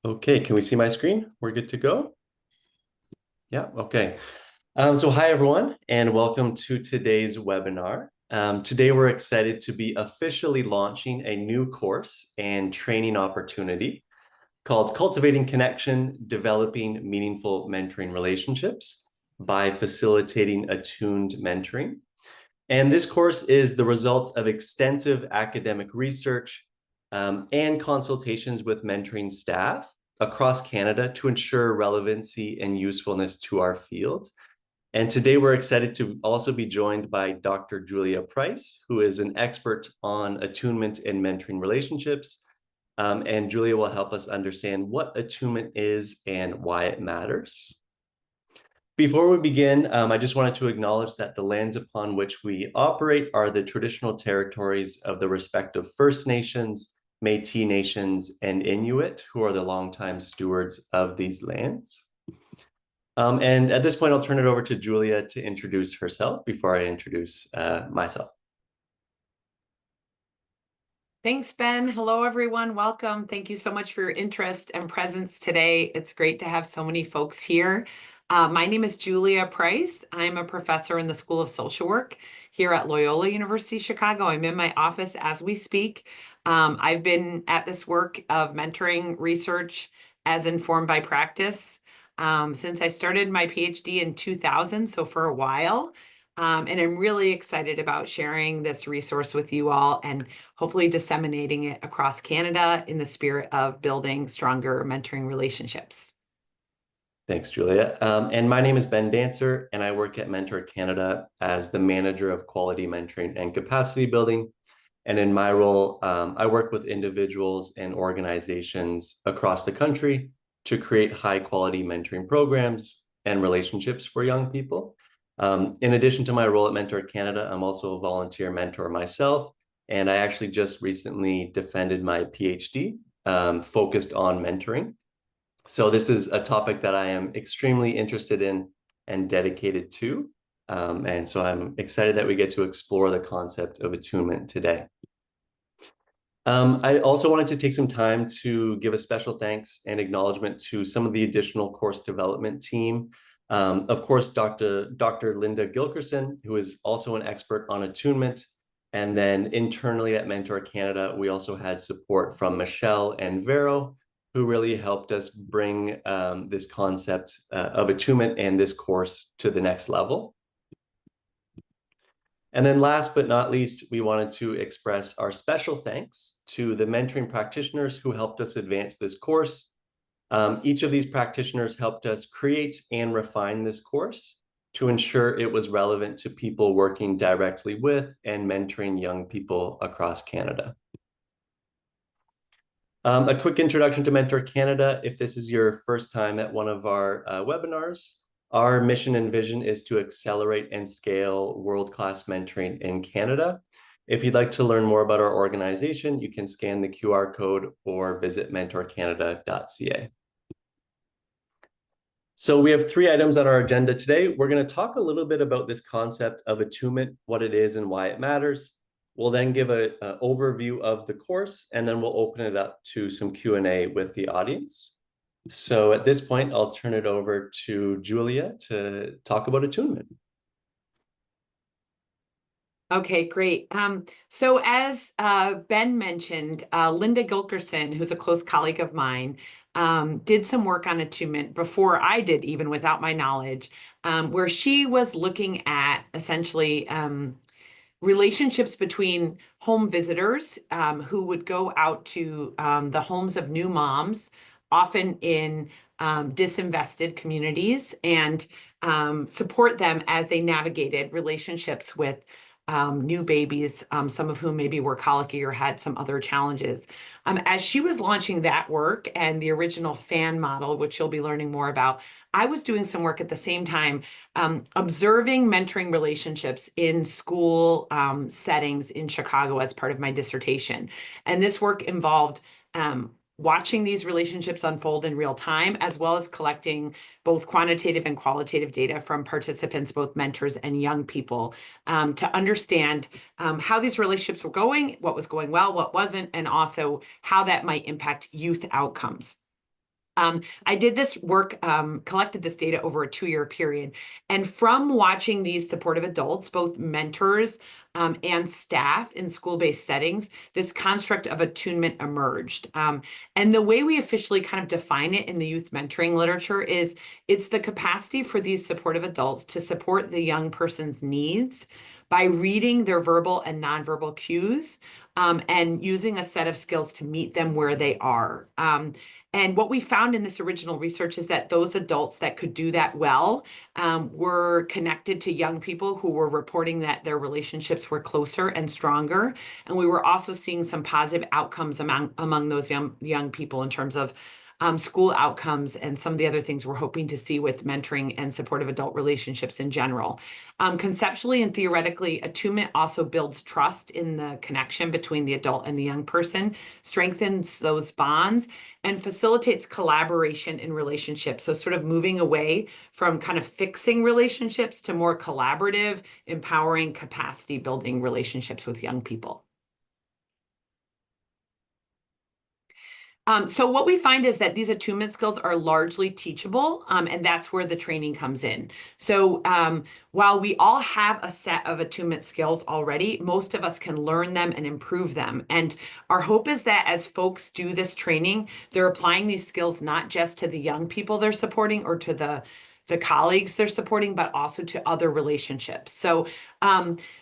Okay, can we see my screen? We're good to go? Yeah, okay. So hi everyone, and welcome to today's webinar. Today we're excited to be officially launching a new course and training opportunity called Cultivating Connection, Developing Meaningful Mentoring Relationships by Facilitating Attuned Mentoring. And this course is the result of extensive academic research and consultations with mentoring staff across Canada to ensure relevancy and usefulness to our field. And today we're excited to also be joined by Dr. Julia Price, who is an expert on attunement and mentoring relationships. And Julia will help us understand what attunement is and why it matters. Before we begin, I just wanted to acknowledge that the lands upon which we operate are the traditional territories of the respective First Nations, Métis Nations, and Inuit, who are the longtime stewards of these lands. And at this point, I'll turn it over to Julia to introduce herself before I introduce myself. Thanks, Ben. Hello, everyone. Welcome. Thank you so much for your interest and presence today. It's great to have so many folks here. My name is Julia Price. I'm a professor in the School of Social Work here at Loyola University Chicago. I'm in my office as we speak. I've been at this work of mentoring research as informed by practice since I started my PhD in 2000, so for a while. And I'm really excited about sharing this resource with you all and hopefully disseminating it across Canada in the spirit of building stronger mentoring relationships. Thanks, Julia. And my name is Ben Dancer, and I work at Mentor Canada as the manager of quality mentoring and capacity building. And in my role, I work with individuals and organizations across the country to create high quality mentoring programs and relationships for young people. In addition to my role at Mentor Canada, I'm also a volunteer mentor myself. And I actually just recently defended my PhD focused on mentoring. So this is a topic that I am extremely interested in and dedicated to. And so I'm excited that we get to explore the concept of attunement today. I also wanted to take some time to give a special thanks and acknowledgement to some of the additional course development team. Of course, Dr. Linda Gilkerson, who is also an expert on attunement. And then internally at Mentor Canada, we also had support from Michelle and Vero, who really helped us bring this concept of attunement and this course to the next level. And then last but not least, we wanted to express our special thanks to the mentoring practitioners who helped us advance this course. Each of these practitioners helped us create and refine this course to ensure it was relevant to people working directly with and mentoring young people across Canada. A quick introduction to Mentor Canada. If this is your first time at one of our webinars, our mission and vision is to accelerate and scale world-class mentoring in Canada. If you'd like to learn more about our organization, you can scan the QR code or visit mentorcanada.ca. So we have 3 items on our agenda today. We're going to talk a little bit about this concept of attunement, what it is and why it matters. We'll then give an overview of the course, and then we'll open it up to some Q&A with the audience. So at this point, I'll turn it over to Julia to talk about attunement. Okay, great. So as Ben mentioned, Linda Gilkerson, who's a close colleague of mine, did some work on attunement before I did, even without my knowledge, where she was looking at essentially relationships between home visitors who would go out to the homes of new moms, often in disinvested communities, and support them as they navigated relationships with new babies, some of whom maybe were colicky or had some other challenges. As she was launching that work and the original FAN model, which you'll be learning more about, I was doing some work at the same time, observing mentoring relationships in school settings in Chicago as part of my dissertation. And this work involved watching these relationships unfold in real time, as well as collecting both quantitative and qualitative data from participants, both mentors and young people, to understand how these relationships were going, what was going well, what wasn't, and also how that might impact youth outcomes. I did this work, collected this data over a 2-year period. And from watching these supportive adults, both mentors and staff in school-based settings, this construct of attunement emerged. And the way we officially kind of define it in the youth mentoring literature is it's the capacity for these supportive adults to support the young person's needs by reading their verbal and nonverbal cues and using a set of skills to meet them where they are. And what we found in this original research is that those adults that could do that well were connected to young people who were reporting that their relationships were closer and stronger. And we were also seeing some positive outcomes among those young people in terms of school outcomes and some of the other things we're hoping to see with mentoring and supportive adult relationships in general. Conceptually and theoretically, attunement also builds trust in the connection between the adult and the young person, strengthens those bonds, and facilitates collaboration in relationships. So sort of moving away from kind of fixing relationships to more collaborative, empowering, capacity building relationships with young people. So what we find is that these attunement skills are largely teachable, and that's where the training comes in. So while we all have a set of attunement skills already, most of us can learn them and improve them. And our hope is that as folks do this training, they're applying these skills not just to the young people they're supporting or to the colleagues they're supporting, but also to other relationships. So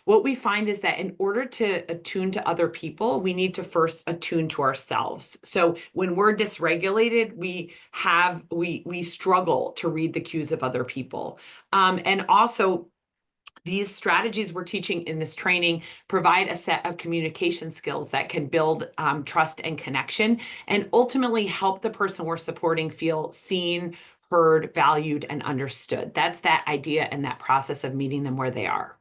what we find is that in order to attune to other people, we need to first attune to ourselves. So when we're dysregulated, we struggle to read the cues of other people. And also, these strategies we're teaching in this training provide a set of communication skills that can build trust and connection and ultimately help the person we're supporting feel seen, heard, valued, and understood. That's that idea and that process of meeting them where they are.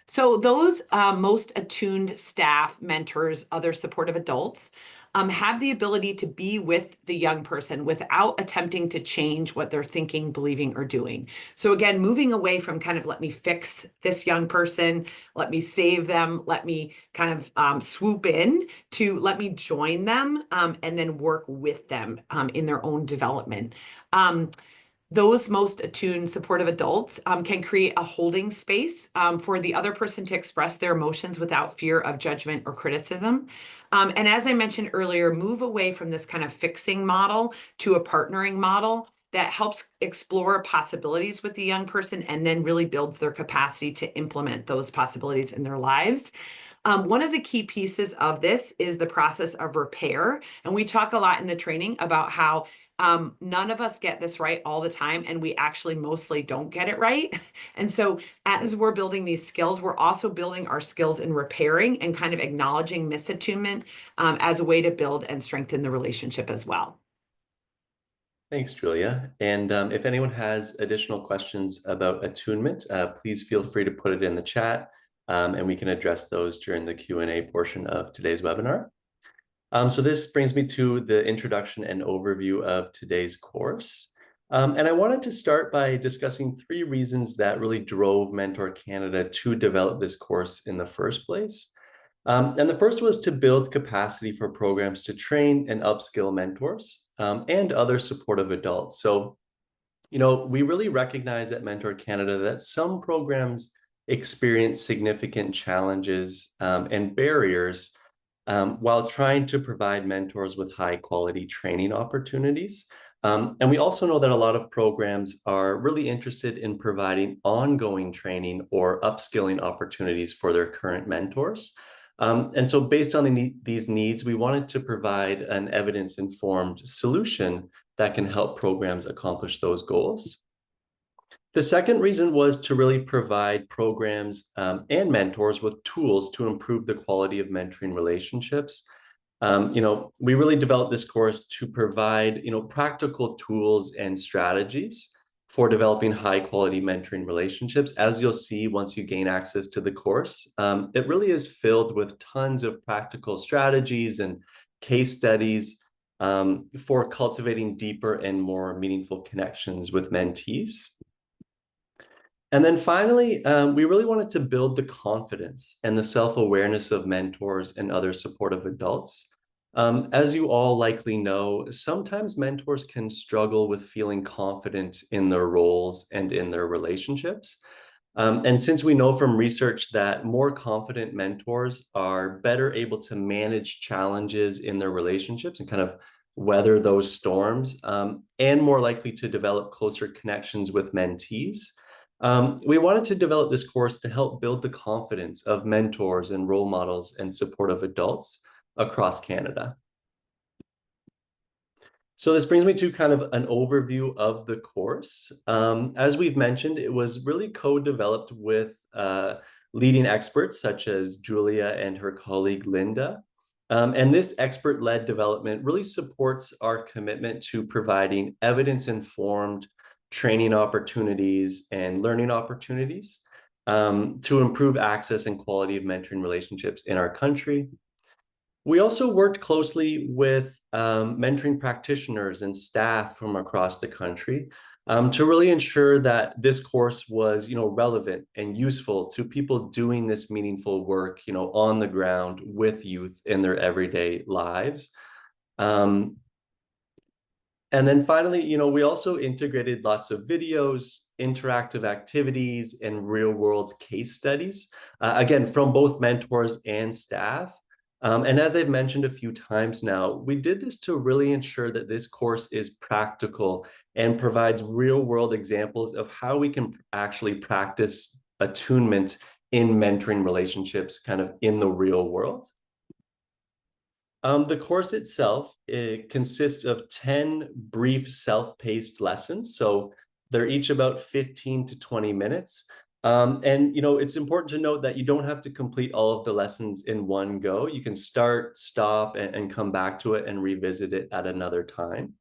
So those most attuned staff, mentors, other supportive adults have the ability to be with the young person without attempting to change what they're thinking, believing, or doing. So again, moving away from kind of let me fix this young person, let me save them, let me kind of swoop in to let me join them and then work with them in their own development. Those most attuned supportive adults can create a holding space for the other person to express their emotions without fear of judgment or criticism. And as I mentioned earlier, move away from this kind of fixing model to a partnering model that helps explore possibilities with the young person and then really builds their capacity to implement those possibilities in their lives. One of the key pieces of this is the process of repair. And we talk a lot in the training about how none of us get this right all the time, and we actually mostly don't get it right. And so as we're building these skills, we're also building our skills in repairing and kind of acknowledging misattunement as a way to build and strengthen the relationship as well. Thanks, Julia. And if anyone has additional questions about attunement, please feel free to put it in the chat, and we can address those during the Q&A portion of today's webinar. So this brings me to the introduction and overview of today's course. And I wanted to start by discussing 3 reasons that really drove Mentor Canada to develop this course in the first place. And the first was to build capacity for programs to train and upskill mentors and other supportive adults. So, we really recognize at Mentor Canada that some programs experience significant challenges and barriers while trying to provide mentors with high quality training opportunities. And we also know that a lot of programs are really interested in providing ongoing training or upskilling opportunities for their current mentors. And so based on these needs, we wanted to provide an evidence-informed solution that can help programs accomplish those goals. The second reason was to really provide programs and mentors with tools to improve the quality of mentoring relationships. We really developed this course to provide, practical tools and strategies for developing high quality mentoring relationships. As you'll see once you gain access to the course, it really is filled with tons of practical strategies and case studies for cultivating deeper and more meaningful connections with mentees. And then finally, we really wanted to build the confidence and the self-awareness of mentors and other supportive adults. As you all likely know, sometimes mentors can struggle with feeling confident in their roles and in their relationships. And since we know from research that more confident mentors are better able to manage challenges in their relationships and kind of weather those storms, and more likely to develop closer connections with mentees, we wanted to develop this course to help build the confidence of mentors and role models and supportive adults across Canada. So this brings me to kind of an overview of the course. As we've mentioned, it was really co-developed with leading experts such as Julia and her colleague Linda. And this expert-led development really supports our commitment to providing evidence-informed training opportunities and learning opportunities to improve access and quality of mentoring relationships in our country. We also worked closely with mentoring practitioners and staff from across the country to really ensure that this course was, relevant and useful to people doing this meaningful work, on the ground with youth in their everyday lives. And then finally, we also integrated lots of videos, interactive activities, and real-world case studies, again, from both mentors and staff. And as I've mentioned a few times now, we did this to really ensure that this course is practical and provides real-world examples of how we can actually practice attunement in mentoring relationships kind of in the real world. The course itself, it consists of 10 brief self-paced lessons. So they're each about 15 to 20 minutes. And, it's important to note that you don't have to complete all of the lessons in one go. You can start, stop, and come back to it and revisit it at another time.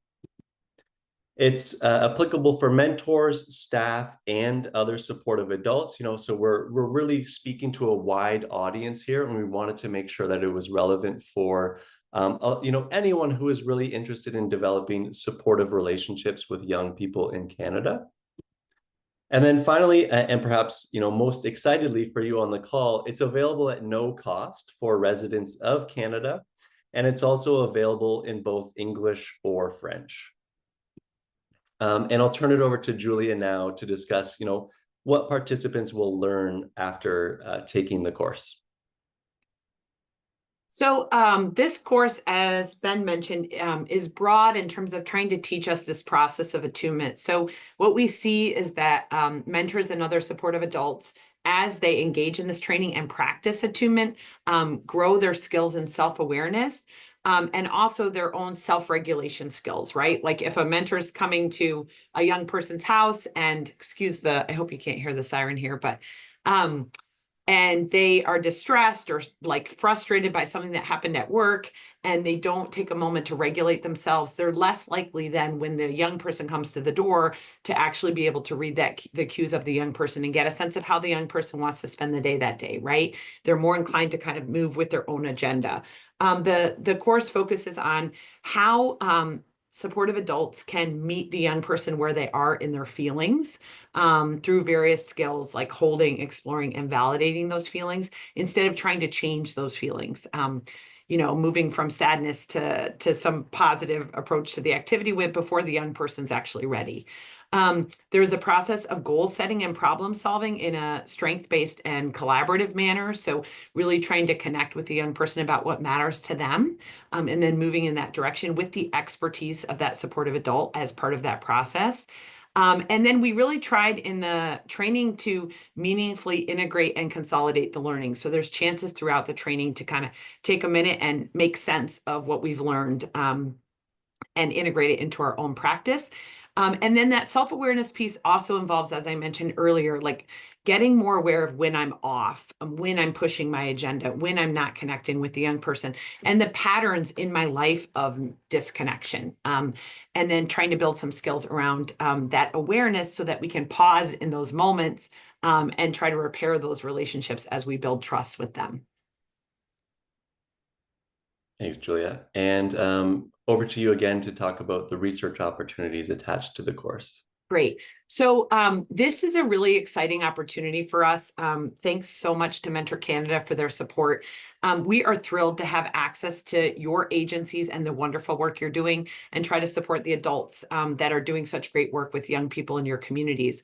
It's applicable for mentors, staff, and other supportive adults. So we're really speaking to a wide audience here, and we wanted to make sure that it was relevant for anyone who is really interested in developing supportive relationships with young people in Canada. And then finally, and perhaps most excitedly for you on the call, it's available at no cost for residents of Canada, and it's also available in both English or French. And I'll turn it over to Julia now to discuss, what participants will learn after taking the course. So this course, as Ben mentioned, is broad in terms of trying to teach us this process of attunement. So what we see is that mentors and other supportive adults, as they engage in this training and practice attunement, grow their skills in self-awareness, and also their own self-regulation skills, right? Like if a mentor is coming to a young person's house and, I hope you can't hear the siren here, but and they are distressed or like frustrated by something that happened at work, and they don't take a moment to regulate themselves, they're less likely than when the young person comes to the door to actually be able to read the cues of the young person and get a sense of how the young person wants to spend the day that day, right? They're more inclined to kind of move with their own agenda. The course focuses on how supportive adults can meet the young person where they are in their feelings, through various skills like holding, exploring, and validating those feelings instead of trying to change those feelings. Moving from sadness to some positive approach to the activity with before the young person's actually ready. There's a process of goal setting and problem solving in a strength-based and collaborative manner. So really trying to connect with the young person about what matters to them, and then moving in that direction with the expertise of that supportive adult as part of that process. And then we really tried in the training to meaningfully integrate and consolidate the learning. So there's chances throughout the training to kind of take a minute and make sense of what we've learned, and integrate it into our own practice. And then that self-awareness piece also involves, as I mentioned earlier, like getting more aware of when I'm off, when I'm pushing my agenda, when I'm not connecting with the young person, and the patterns in my life of disconnection. And then trying to build some skills around that awareness so that we can pause in those moments, and try to repair those relationships as we build trust with them. Thanks, Julia. And over to you again to talk about the research opportunities attached to the course. Great. So this is a really exciting opportunity for us. Thanks so much to Mentor Canada for their support. We are thrilled to have access to your agencies and the wonderful work you're doing, and try to support the adults that are doing such great work with young people in your communities.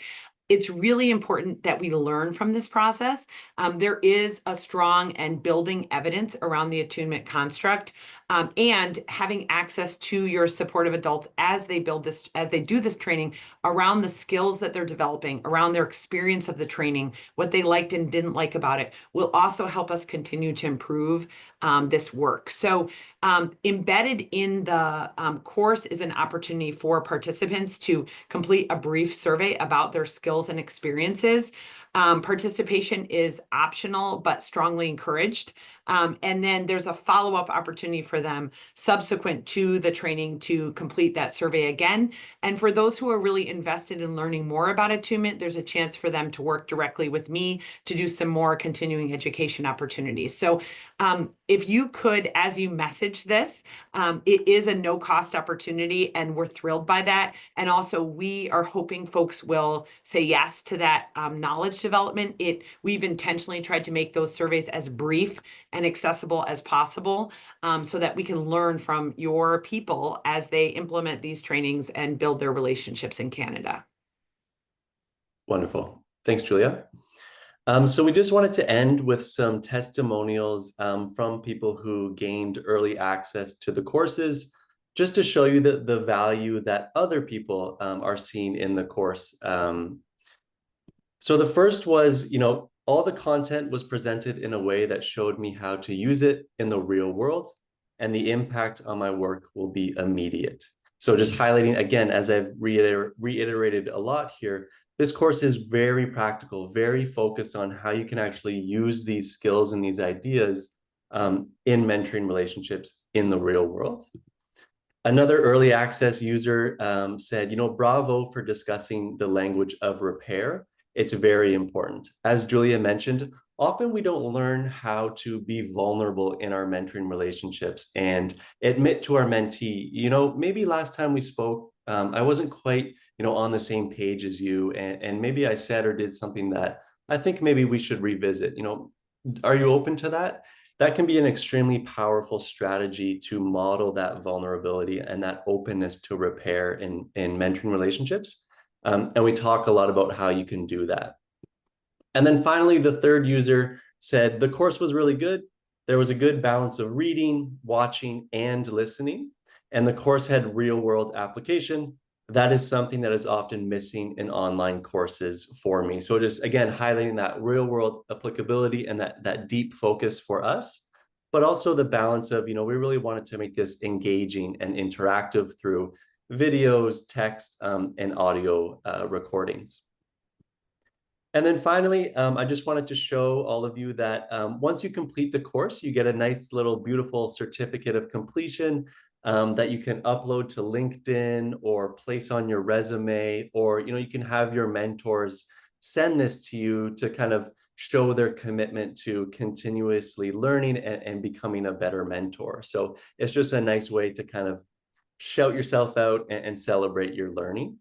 It's really important that we learn from this process. There is a strong and building evidence around the attunement construct, and having access to your supportive adults as they do this training, around the skills that they're developing, around their experience of the training, what they liked and didn't like about it, will also help us continue to improve this work. So embedded in the course is an opportunity for participants to complete a brief survey about their skills and experiences. Participation is optional, but strongly encouraged. And then there's a follow-up opportunity for them subsequent to the training to complete that survey again. And for those who are really invested in learning more about attunement, there's a chance for them to work directly with me to do some more continuing education opportunities. So if you could, as you message this, it is a no-cost opportunity, and we're thrilled by that. And also, we are hoping folks will say yes to that knowledge development. We've intentionally tried to make those surveys as brief and accessible as possible, so that we can learn from your people as they implement these trainings and build their relationships in Canada. Wonderful. Thanks, Julia. So we just wanted to end with some testimonials from people who gained early access to the courses, just to show you the value that other people are seeing in the course. So the first was, all the content was presented in a way that showed me how to use it in the real world, and the impact on my work will be immediate. So just highlighting again, as I've reiterated a lot here, this course is very practical, very focused on how you can actually use these skills and these ideas in mentoring relationships in the real world. Another early access user said, bravo for discussing the language of repair. It's very important. As Julia mentioned, often we don't learn how to be vulnerable in our mentoring relationships and admit to our mentee, maybe last time we spoke, I wasn't quite, on the same page as you, and maybe I said or did something that I think maybe we should revisit. Are you open to that? That can be an extremely powerful strategy to model that vulnerability and that openness to repair in mentoring relationships. And we talk a lot about how you can do that. And then finally, the third user said, the course was really good. There was a good balance of reading, watching, and listening. And the course had real world application. That is something that is often missing in online courses for me. So just, again, highlighting that real world applicability and that deep focus for us, but also the balance of, we really wanted to make this engaging and interactive through videos, text, and audio recordings. And then finally, I just wanted to show all of you that once you complete the course, you get a nice little beautiful certificate of completion that you can upload to LinkedIn or place on your resume, or you can have your mentors send this to you to kind of show their commitment to continuously learning and becoming a better mentor. So it's just a nice way to kind of shout yourself out and celebrate your learning.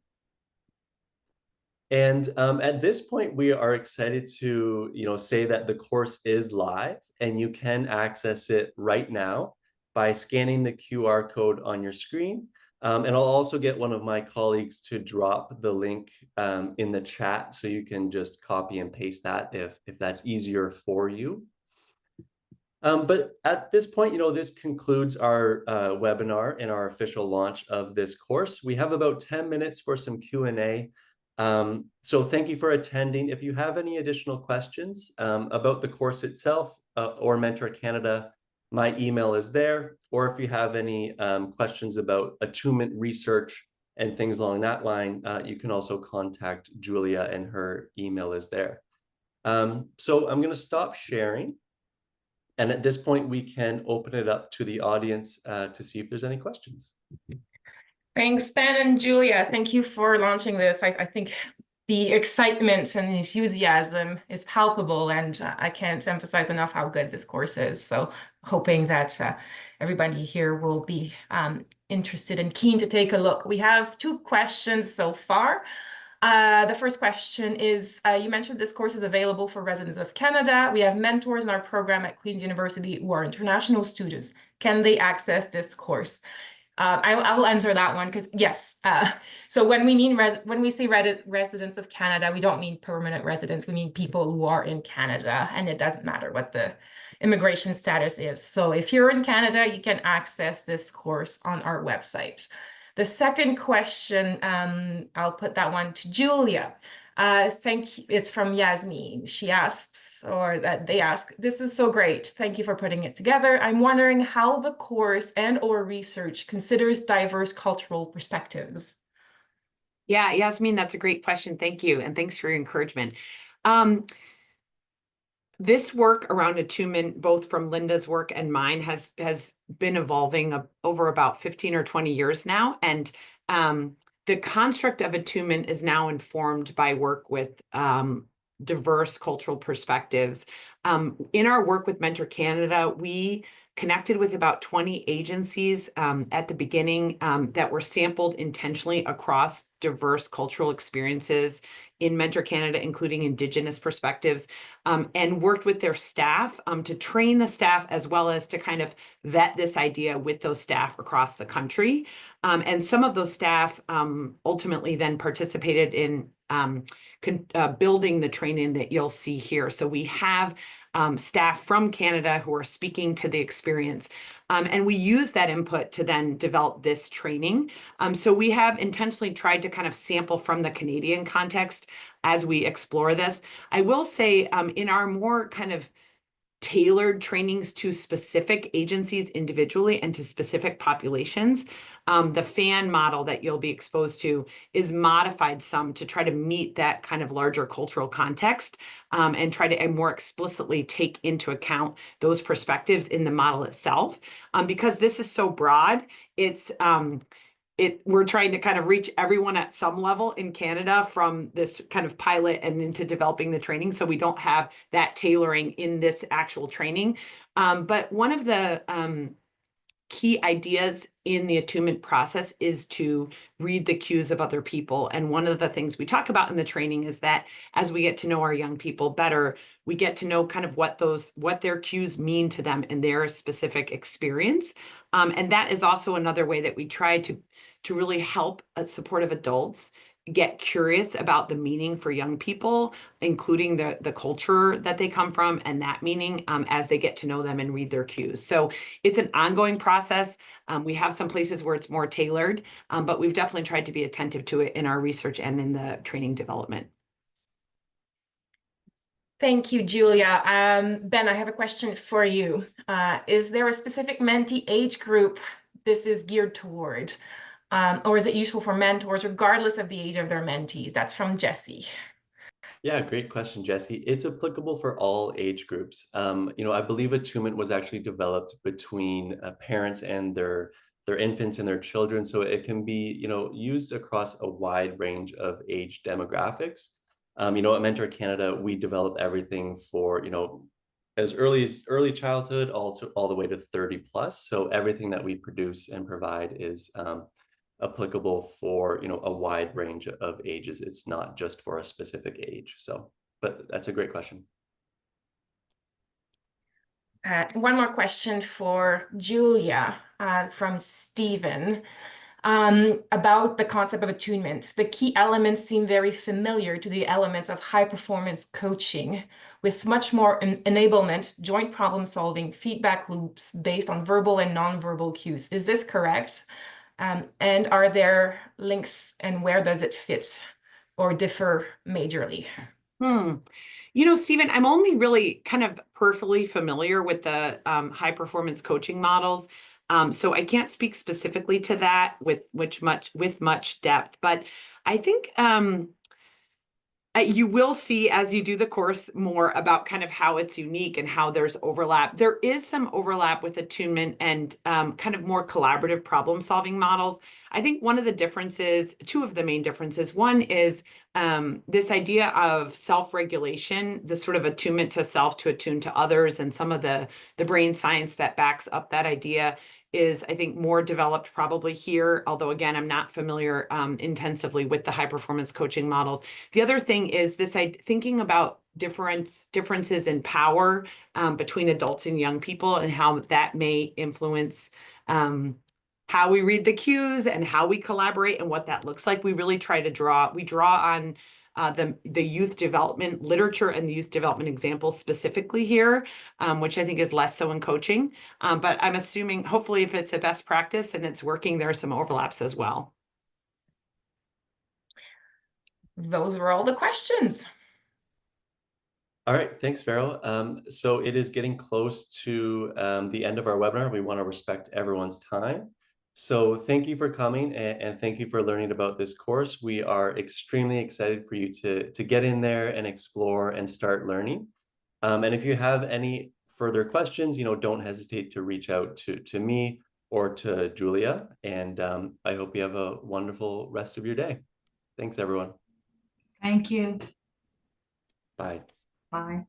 And at this point, we are excited to say that the course is live, and you can access it right now by scanning the QR code on your screen. And I'll also get one of my colleagues to drop the link in the chat, so you can just copy and paste that if that's easier for you. But at this point, this concludes our webinar and our official launch of this course. We have about 10 minutes for some Q&A. So thank you for attending. If you have any additional questions about the course itself or Mentor Canada, my email is there. Or if you have any questions about attunement research and things along that line, you can also contact Julia, and her email is there. So I'm going to stop sharing. And at this point, we can open it up to the audience to see if there's any questions. Thanks, Ben and Julia. Thank you for launching this. I think the excitement and enthusiasm is palpable, and I can't emphasize enough how good this course is. So hoping that everybody here will be interested and keen to take a look. We have 2 questions so far. The first question is, you mentioned this course is available for residents of Canada. We have mentors in our program at Queen's University who are international students. Can they access this course? I'll answer that one because yes. So when we say residents of Canada, we don't mean permanent residents. We mean people who are in Canada, and it doesn't matter what the immigration status is. So if you're in Canada, you can access this course on our website. The second question, I'll put that one to Julia. Thank you. It's from Yasmin. She asks, or that they ask, this is so great. Thank you for putting it together. I'm wondering how the course and/or research considers diverse cultural perspectives. Yeah, Yasmin, that's a great question. Thank you. And thanks for your encouragement. This work around attunement, both from Linda's work and mine, has been evolving over about 15 or 20 years now. And the construct of attunement is now informed by work with diverse cultural perspectives. In our work with Mentor Canada, we connected with about 20 agencies at the beginning that were sampled intentionally across diverse cultural experiences in Mentor Canada, including Indigenous perspectives, and worked with their staff to train the staff as well as to kind of vet this idea with those staff across the country. And some of those staff ultimately then participated in building the training that you'll see here. So we have staff from Canada who are speaking to the experience. And we use that input to then develop this training. So we have intentionally tried to kind of sample from the Canadian context as we explore this. I will say in our more kind of tailored trainings to specific agencies individually and to specific populations, the FAN model that you'll be exposed to is modified some to try to meet that kind of larger cultural context and try to more explicitly take into account those perspectives in the model itself. Because this is so broad, we're trying to kind of reach everyone at some level in Canada from this kind of pilot and into developing the training. So we don't have that tailoring in this actual training. But one of the key ideas in the attunement process is to read the cues of other people. And one of the things we talk about in the training is that as we get to know our young people better, we get to know kind of what their cues mean to them in their specific experience. And that is also another way that we try to really help supportive adults get curious about the meaning for young people, including the culture that they come from and that meaning as they get to know them and read their cues. So it's an ongoing process. We have some places where it's more tailored, but we've definitely tried to be attentive to it in our research and in the training development. Thank you, Julia. Ben, I have a question for you. Is there a specific mentee age group this is geared toward? Or is it useful for mentors regardless of the age of their mentees? That's from Jesse. Yeah, great question, Jesse. It's applicable for all age groups. I believe attunement was actually developed between parents and their infants and their children, so it can be used across a wide range of age demographics. At Mentor Canada, we develop everything for as early childhood all the way to 30 plus. So everything that we produce and provide is applicable for a wide range of ages. It's not just for a specific age. So, but that's a great question. One more question for Julia from Stephen about the concept of attunement. The key elements seem very familiar to the elements of high performance coaching, with much more enablement, joint problem solving, feedback loops based on verbal and nonverbal cues. Is this correct? And are there links, and where does it fit or differ majorly? Stephen, I'm only really kind of peripherally familiar with the high performance coaching models. So I can't speak specifically to that with much depth, but I think you will see as you do the course more about kind of how it's unique and how there's overlap. There is some overlap with attunement and kind of more collaborative problem solving models. I think one of the differences, two of the main differences, one is this idea of self-regulation, the sort of attunement to self to attune to others, and some of the brain science that backs up that idea is, I think, more developed probably here, although again, I'm not familiar intensively with the high performance coaching models. The other thing is this, thinking about differences in power between adults and young people, and how that may influence how we read the cues and how we collaborate and what that looks like. We really try to draw on the youth development literature and the youth development examples specifically here, which I think is less so in coaching. But I'm assuming, hopefully, if it's a best practice and it's working, there are some overlaps as well. Those were all the questions. All right, thanks, Vero. So it is getting close to the end of our webinar. We want to respect everyone's time. So thank you for coming, and thank you for learning about this course. We are extremely excited for you to get in there and explore and start learning. And if you have any further questions, don't hesitate to reach out to me or to Julia. And I hope you have a wonderful rest of your day. Thanks, everyone. Thank you. Bye. Bye.